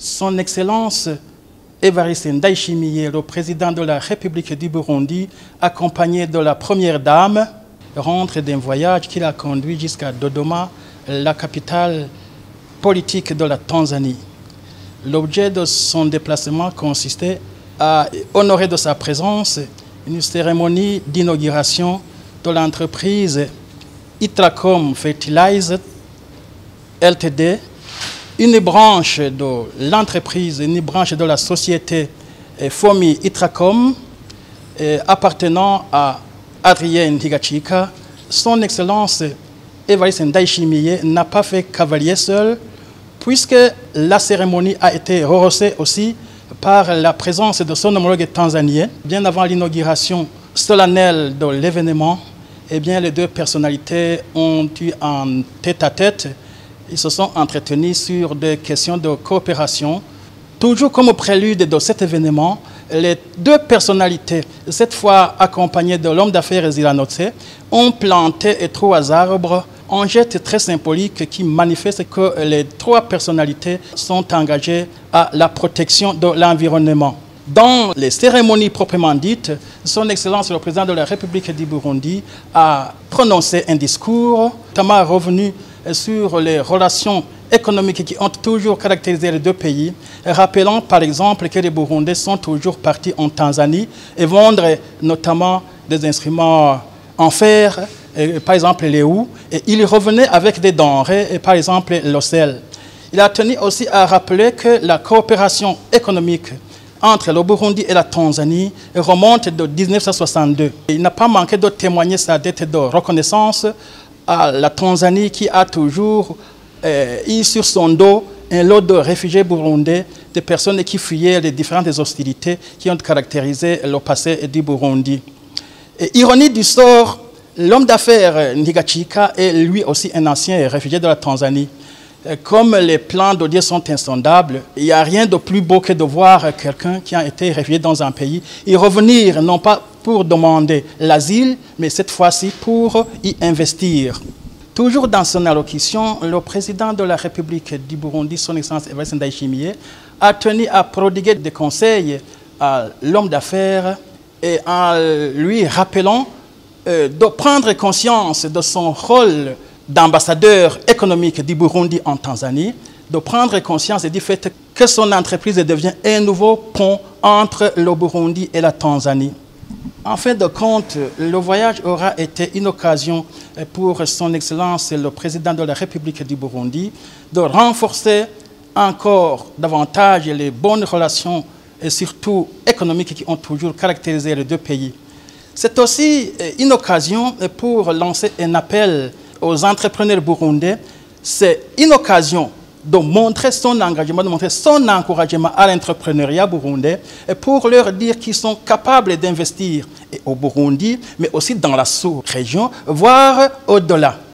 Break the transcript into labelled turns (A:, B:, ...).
A: Son Excellence Evariste Ndayishimiye, le président de la République du Burundi, accompagné de la Première Dame, rentre d'un voyage qui l'a conduit jusqu'à Dodoma, la capitale politique de la Tanzanie. L'objet de son déplacement consistait à honorer de sa présence une cérémonie d'inauguration de l'entreprise Itracom Fertilizer Ltd, une branche de l'entreprise, une branche de la société FOMI Itracom appartenant à Adrien Ntigachika. Son Excellence Evariste Ndayishimiye n'a pas fait cavalier seul, puisque la cérémonie a été rehaussée aussi par la présence de son homologue tanzanien. Bien avant l'inauguration solennelle de l'événement, eh bien, les deux personnalités ont eu un tête-à-tête. Ils se sont entretenus sur des questions de coopération. Toujours comme prélude de cet événement, les deux personnalités, cette fois accompagnées de l'homme d'affaires Zilanotse, ont planté 3 arbres, un geste très symbolique qui manifeste que les 3 personnalités sont engagées à la protection de l'environnement. Dans les cérémonies proprement dites, Son Excellence le président de la République du Burundi a prononcé un discours, notamment revenu sur les relations économiques qui ont toujours caractérisé les deux pays, rappelant par exemple que les Burundais sont toujours partis en Tanzanie et vendre notamment des instruments en fer, par exemple les houes, et il revenait avec des denrées, par exemple l'ocel. Il a tenu aussi à rappeler que la coopération économique entre le Burundi et la Tanzanie remonte de 1962. Il n'a pas manqué de témoigner sa dette de reconnaissance à la Tanzanie qui a toujours eu sur son dos un lot de réfugiés burundais, des personnes qui fuyaient les différentes hostilités qui ont caractérisé le passé du Burundi. Et, ironie du sort, l'homme d'affaires Ntigachika est lui aussi un ancien réfugié de la Tanzanie. Comme les plans d'Odier sont insondables, il n'y a rien de plus beau que de voir quelqu'un qui a été réfugié dans un pays et revenir, non pas pour demander l'asile, mais cette fois-ci pour y investir. Toujours dans son allocution, le président de la République du Burundi, Son Excellence Evariste Ndayishimiye, a tenu à prodiguer des conseils à l'homme d'affaires et en lui rappelant de prendre conscience de son rôle d'ambassadeur économique du Burundi en Tanzanie, de prendre conscience du fait que son entreprise devient un nouveau pont entre le Burundi et la Tanzanie. En fin de compte, le voyage aura été une occasion pour Son Excellence le président de la République du Burundi de renforcer encore davantage les bonnes relations et surtout économiques qui ont toujours caractérisé les deux pays. C'est aussi une occasion pour lancer un appel aux entrepreneurs burundais. C'est une occasion de montrer son engagement, de montrer son encouragement à l'entrepreneuriat burundais et pour leur dire qu'ils sont capables d'investir au Burundi, mais aussi dans la sous-région, voire au-delà.